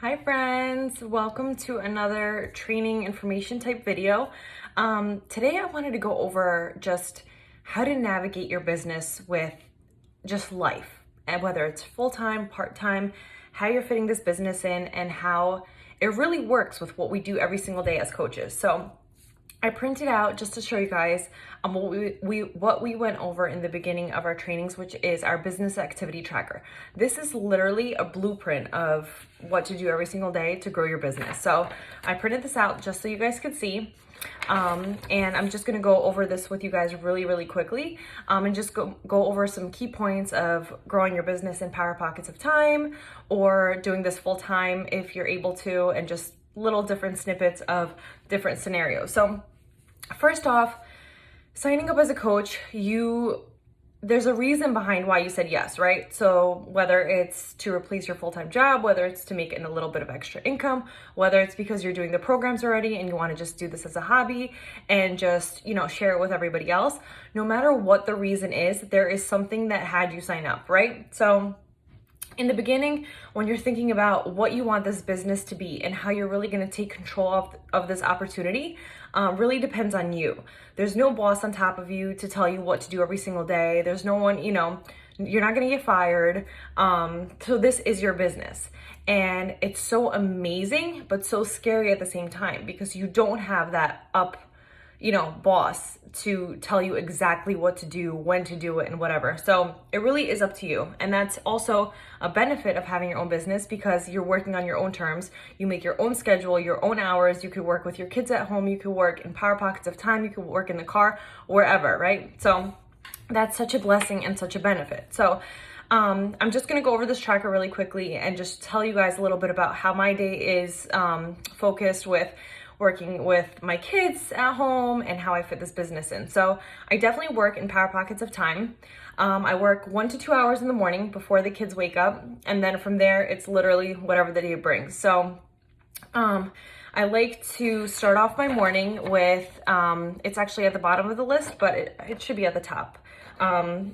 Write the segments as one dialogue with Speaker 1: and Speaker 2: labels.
Speaker 1: Hi friends, welcome to another training information type video. Today I wanted to go over just how to navigate your business with just life, and whether it's full-time, part-time, how you're fitting this business in and how it really works with what we do every single day as coaches. So I printed out just to show you guys what we went over in the beginning of our trainings, which is our business activity tracker. This is literally a blueprint of what to do every single day to grow your business. So I printed this out just so you guys could see. And I'm just gonna go over this with you guys really quickly and just go over some key points of growing your business in power pockets of time, or doing this full time if you're able to, and just little different snippets of different scenarios. So first off, signing up as a coach, there's a reason behind why you said yes, right? So whether it's to replace your full-time job, whether it's to make a little bit of extra income, whether it's because you're doing the programs already and you want to just do this as a hobby and just, share it with everybody else, no matter what the reason is, there is something that had you sign up, right? So in the beginning, when you're thinking about what you want this business to be and how you're really going to take control of this opportunity, really depends on you. There's no boss on top of you to tell you what to do every single day. There's no one, you're not going to get fired. So this is your business. And it's so amazing, but so scary at the same time, because you don't have that boss to tell you exactly what to do, when to do it, and whatever. So it really is up to you. And that's also a benefit of having your own business, because you're working on your own terms. You make your own schedule, your own hours. You could work with your kids at home. You could work in power pockets of time. You could work in the car, wherever, right? So that's such a blessing and such a benefit. So I'm just going to go over this tracker really quickly and just tell you guys a little bit about how my day is focused with working with my kids at home and how I fit this business in. So I definitely work in power pockets of time. I work 1 to 2 hours in the morning before the kids wake up. And then from there, it's literally whatever the day brings. So I like to start off my morning with, it's actually at the bottom of the list, but it should be at the top,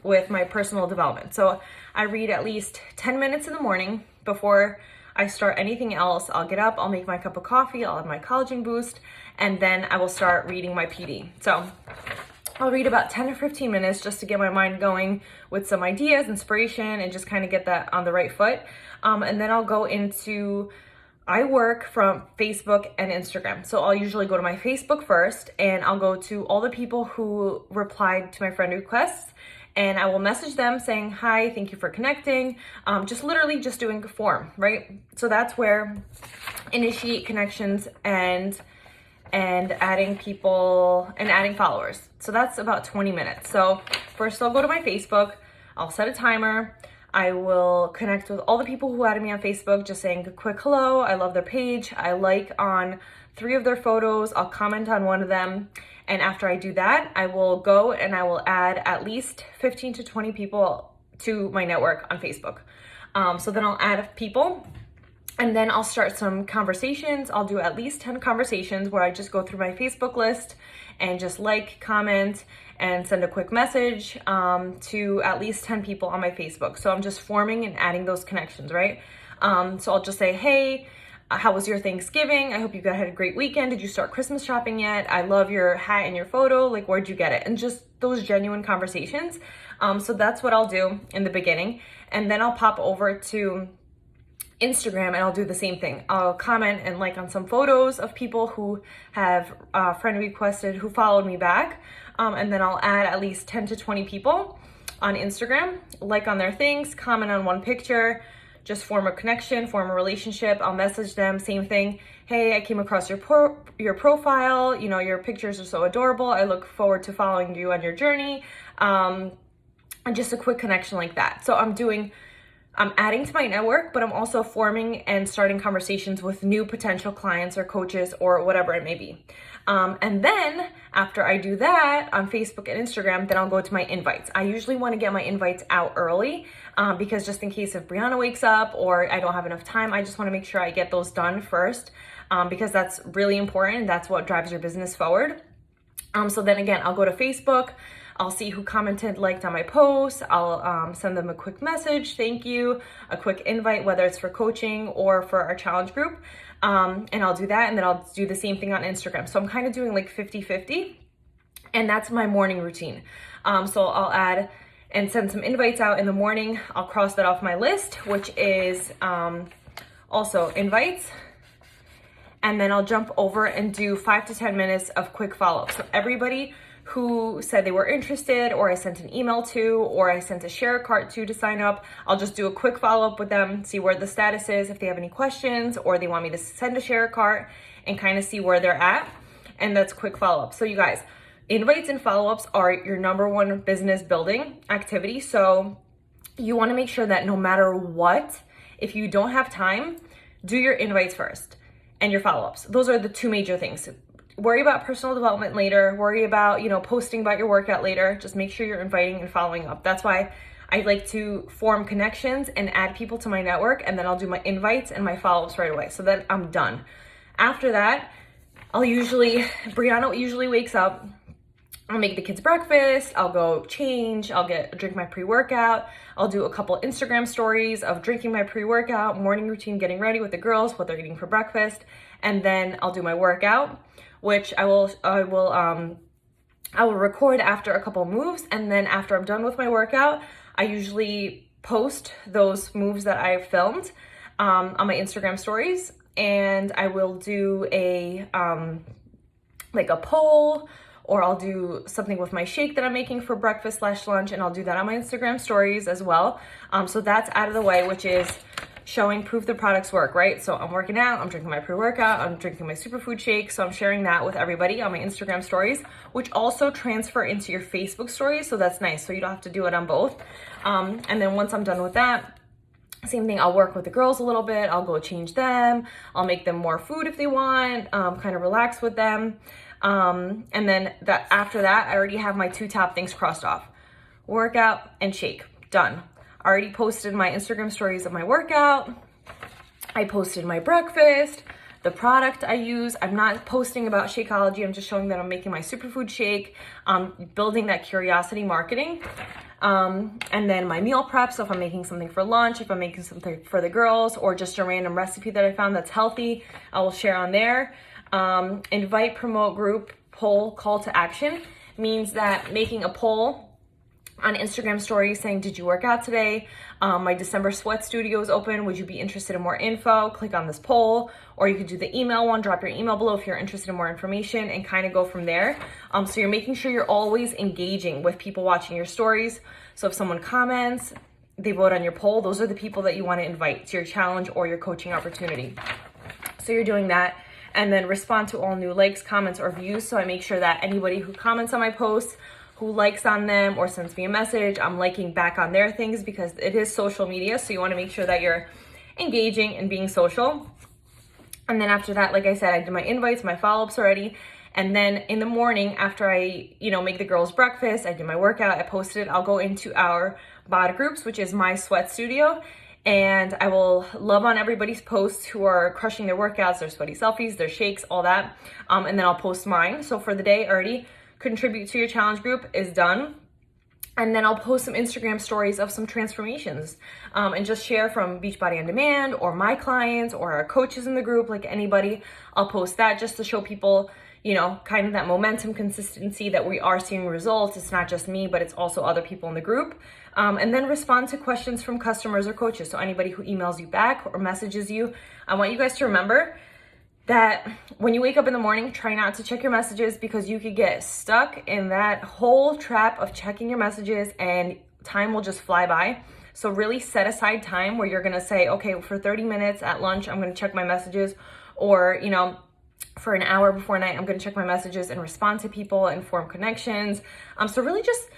Speaker 1: with my personal development. So I read at least 10 minutes in the morning before I start anything else. I'll get up, I'll make my cup of coffee, I'll have my collagen boost, and then I will start reading my PD. So I'll read about 10 or 15 minutes just to get my mind going with some ideas, inspiration, and just kind of get that on the right foot. And then I'll go I work from Facebook and Instagram. So I'll usually go to my Facebook first, and I'll go to all the people who replied to my friend requests, and I will message them saying, hi, thank you for connecting. Just literally just doing a form, right? So that's where initiate connections and adding people and adding followers. So that's about 20 minutes. So first I'll go to my Facebook, I'll set a timer. I will connect with all the people who added me on Facebook, just saying a quick hello. I love their page. I like on 3 of their photos. I'll comment on 1 of them. And after I do that, I will go and I will add at least 15 to 20 people to my network on Facebook. So then I'll add people, and then I'll start some conversations. I'll do at least 10 conversations where I just go through my Facebook list and just comment and send a quick message to at least 10 people on my Facebook. So I'm just forming and adding those connections, right? So I'll just say, hey, how was your Thanksgiving? I hope you guys had a great weekend. Did you start Christmas shopping yet? I love your hat and your photo. Like, where'd you get it? And just those genuine conversations. So that's what I'll do in the beginning. And then I'll pop over to Instagram and I'll do the same thing. I'll comment and like on some photos of people who have friend requested, who followed me back. And then I'll add at least 10 to 20 people on Instagram, like on their things, comment on 1 picture, just form a connection, form a relationship. I'll message them, same thing. Hey, I came across your profile. Your pictures are so adorable. I look forward to following you on your journey. And just a quick connection like that. So I'm adding to my network, but I'm also forming and starting conversations with new potential clients or coaches or whatever it may be. And then after I do that on Facebook and Instagram, then I'll go to my invites. I usually want to get my invites out early because just in case if Brianna wakes up or I don't have enough time, I just want to make sure I get those done first because that's really important. That's what drives your business forward. So then again, I'll go to Facebook. I'll see who commented, liked on my post. I'll send them a quick message, thank you, a quick invite, whether it's for coaching or for our challenge group. And I'll do that, and then I'll do the same thing on Instagram. So I'm kind of doing like 50-50, and that's my morning routine. So I'll add and send some invites out in the morning. I'll cross that off my list, which is also invites. And then I'll jump over and do 5 to 10 minutes of quick follow-up. So everybody who said they were interested, or I sent an email to, or I sent a share cart to sign up, I'll just do a quick follow-up with them, see where the status is, if they have any questions, or they want me to send a share cart, and kind of see where they're at. And that's quick follow-up. So you guys, invites and follow-ups are your number one business building activity. So you want to make sure that no matter what, if you don't have time, do your invites first and your follow-ups. Those are the two major things. Worry about personal development later. Worry about, posting about your workout later. Just make sure you're inviting and following up. That's why I like to form connections and add people to my network, and then I'll do my invites and my follow-ups right away. So then I'm done. After that, Brianna usually wakes up. I'll make the kids breakfast, I'll go change, I'll drink my pre-workout, I'll do a couple Instagram stories of drinking my pre-workout, morning routine, getting ready with the girls, what they're eating for breakfast, and then I'll do my workout, which I will record after a couple moves, and then after I'm done with my workout, I usually post those moves that I filmed on my Instagram stories, and I will do a poll, or I'll do something with my shake that I'm making for breakfast/lunch, and I'll do that on my Instagram stories as well. So that's out of the way, which is showing proof the products work, right? So I'm working out, I'm drinking my pre-workout, I'm drinking my superfood shake. So I'm sharing that with everybody on my Instagram stories, which also transfer into your Facebook stories. So that's nice. So you don't have to do it on both. And then once I'm done with that, same thing, I'll work with the girls a little bit. I'll go change them. I'll make them more food if they want, kind of relax with them. And then after that, I already have my two top things crossed off. Workout and shake, done. I already posted my Instagram stories of my workout. I posted my breakfast, the product I use. I'm not posting about Shakeology. I'm just showing that I'm making my superfood shake, building that curiosity marketing. And then my meal prep. So if I'm making something for lunch, if I'm making something for the girls, or just a random recipe that I found that's healthy, I will share on there. Invite, promote, group, poll, call to action means that making a poll on Instagram stories saying, did you work out today? My December sweat studio is open. Would you be interested in more info? Click on this poll. Or you could do the email one, drop your email below if you're interested in more information, and kind of go from there. So you're making sure you're always engaging with people watching your stories. So if someone comments, they vote on your poll, those are the people that you want to invite to your challenge or your coaching opportunity. So you're doing that. And then respond to all new likes, comments, or views. So I make sure that anybody who comments on my posts, who likes on them or sends me a message, I'm liking back on their things, because it is social media. So you want to make sure that you're engaging and being social. And then after that, like I said, I did my invites, my follow-ups already. And then in the morning, after I, make the girls breakfast, I do my workout, I posted it, I'll go into our bod groups, which is my sweat studio. And I will love on everybody's posts who are crushing their workouts, their sweaty selfies, their shakes, all that. And then I'll post mine. So for the day already, contribute to your challenge group is done. And then I'll post some Instagram stories of some transformations, and just share from Beachbody On Demand or my clients or our coaches in the group, like anybody. I'll post that just to show people, kind of that momentum, consistency, that we are seeing results. It's not just me, but it's also other people in the group. And then respond to questions from customers or coaches. So anybody who emails you back or messages you, I want you guys to remember that when you wake up in the morning, try not to check your messages, because you could get stuck in that whole trap of checking your messages and time will just fly by. So really set aside time where you're gonna say, okay, for 30 minutes at lunch, I'm gonna check my messages, or, for an hour before night, I'm gonna check my messages and respond to people and form connections. So really just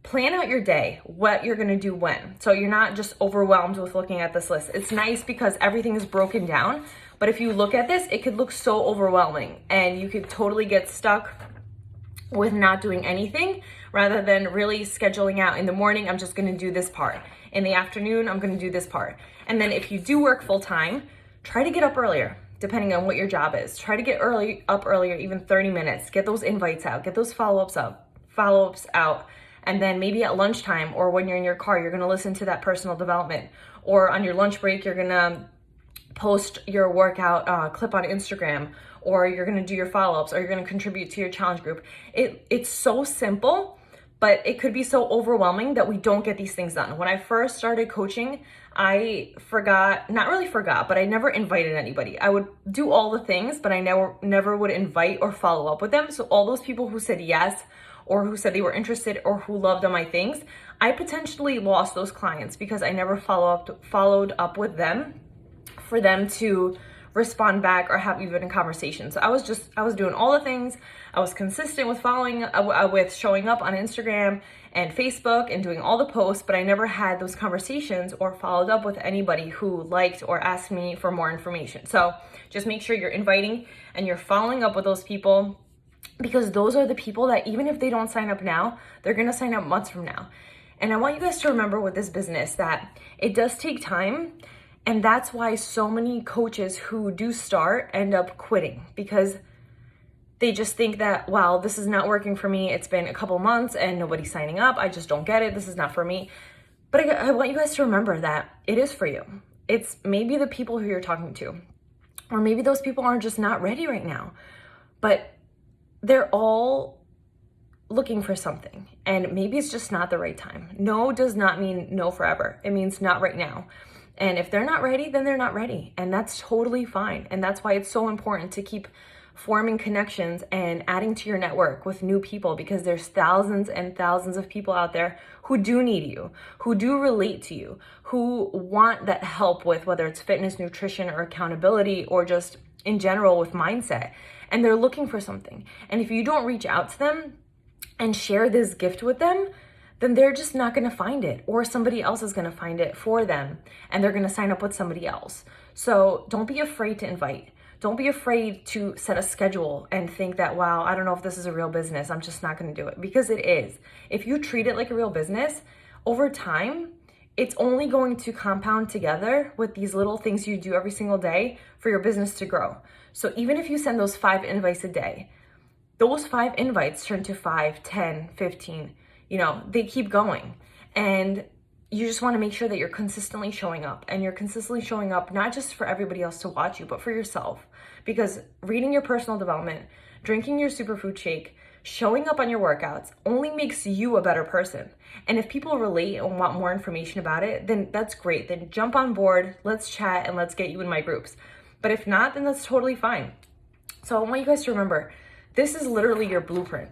Speaker 1: plan out your day, what you're gonna do when. So you're not just overwhelmed with looking at this list. It's nice because everything is broken down, but if you look at this, it could look so overwhelming and you could totally get stuck with not doing anything, rather than really scheduling out. In the morning, I'm just gonna do this part. In the afternoon, I'm gonna do this part. And then if you do work full time, try to get up earlier, depending on what your job is. Try to get up earlier, even 30 minutes. Get those invites out, get those follow-ups out. And then maybe at lunchtime or when you're in your car, you're going to listen to that personal development. Or on your lunch break, you're going to post your workout clip on Instagram, or you're going to do your follow-ups, or you're going to contribute to your challenge group. It's so simple, but it could be so overwhelming that we don't get these things done. When I first started coaching, I not really forgot, but I never invited anybody. I would do all the things, but I never would invite or follow up with them. So all those people who said yes, or who said they were interested, or who loved on my things, I potentially lost those clients because I never followed up with them for them to respond back or have even a conversation. So I was doing all the things. I was consistent with with showing up on Instagram and Facebook and doing all the posts, but I never had those conversations or followed up with anybody who liked or asked me for more information. So just make sure you're inviting and you're following up with those people, because those are the people that even if they don't sign up now, they're going to sign up months from now. And I want you guys to remember with this business that it does take time. And that's why so many coaches who do start end up quitting, because they just think that, wow, this is not working for me. It's been a couple months and nobody's signing up. I just don't get it. This is not for me. But I want you guys to remember that it is for you. It's maybe the people who you're talking to, or maybe those people are just not ready right now, but they're all looking for something. And maybe it's just not the right time. No does not mean no forever. It means not right now. And if they're not ready, then they're not ready. And that's totally fine. And that's why it's so important to keep forming connections and adding to your network with new people, because there's thousands and thousands of people out there who do need you, who do relate to you, who want that help with whether it's fitness, nutrition, or accountability, or just in general with mindset. And they're looking for something. And if you don't reach out to them and share this gift with them, then they're just not going to find it, or somebody else is going to find it for them and they're going to sign up with somebody else. So don't be afraid to invite. Don't be afraid to set a schedule and think that, wow, I don't know if this is a real business. I'm just not going to do it, because it is. If you treat it like a real business, over time, it's only going to compound together with these little things you do every single day for your business to grow. So even if you send those 5 invites a day, those 5 invites turn to 5, 10, 15, they keep going. And you just want to make sure that you're consistently showing up, and you're consistently showing up not just for everybody else to watch you, but for yourself. Because reading your personal development, drinking your superfood shake, showing up on your workouts only makes you a better person. And if people relate and want more information about it, then that's great. Then jump on board, let's chat, and let's get you in my groups. But if not, then that's totally fine. So I want you guys to remember, this is literally your blueprint.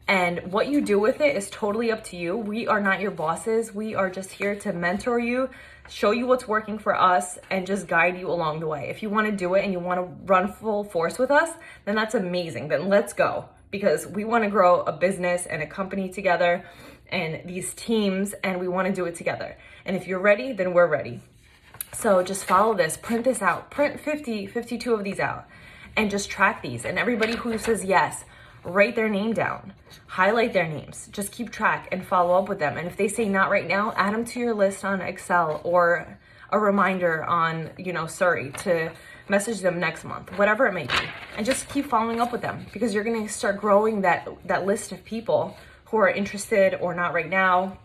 Speaker 1: And what you do with it is totally up to you. We are not your bosses. We are just here to mentor you, show you what's working for us, and just guide you along the way. If you want to do it and you want to run full force with us, then that's amazing. Then let's go, because we want to grow a business and a company together and these teams, and we want to do it together. And if you're ready, then we're ready. So just follow this, print this out, print 52 of these out, and just track these. And everybody who says yes, write their name down, highlight their names, just keep track and follow up with them. And if they say not right now, add them to your list on Excel, or a reminder on, Surrey to message them next month, whatever it may be. And just keep following up with them, because you're going to start growing that list of people who are interested or not right now,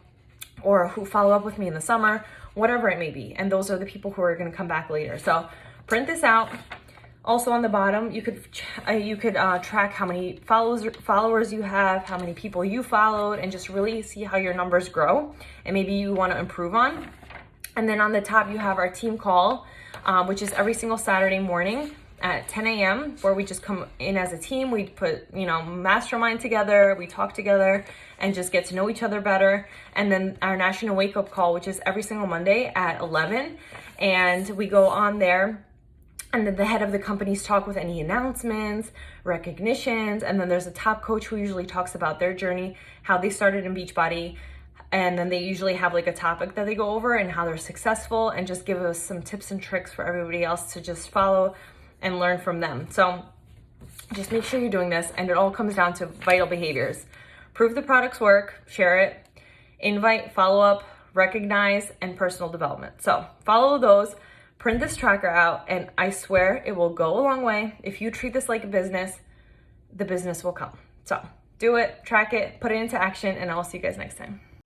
Speaker 1: or who follow up with me in the summer, whatever it may be. And those are the people who are going to come back later. So print this out. Also on the bottom, you could track how many followers you have, how many people you followed, and just really see how your numbers grow and maybe you want to improve on. And then on the top, you have our team call, which is every single Saturday morning at 10 a.m. where we just come in as a team. We put, mastermind together, we talk together and just get to know each other better. And then our national wake up call, which is every single Monday at 11. And we go on there, and then the head of the companies talk with any announcements, recognitions, and then there's a top coach who usually talks about their journey, how they started in Beachbody, and then they usually have like a topic that they go over and how they're successful, and just give us some tips and tricks for everybody else to just follow and learn from them. So just make sure you're doing this, and it all comes down to vital behaviors. Prove the products work, share it, invite, follow up, recognize, and personal development. So follow those. Print this tracker out, and I swear it will go a long way. If you treat this like a business, the business will come. So do it, track it, put it into action, and I'll see you guys next time.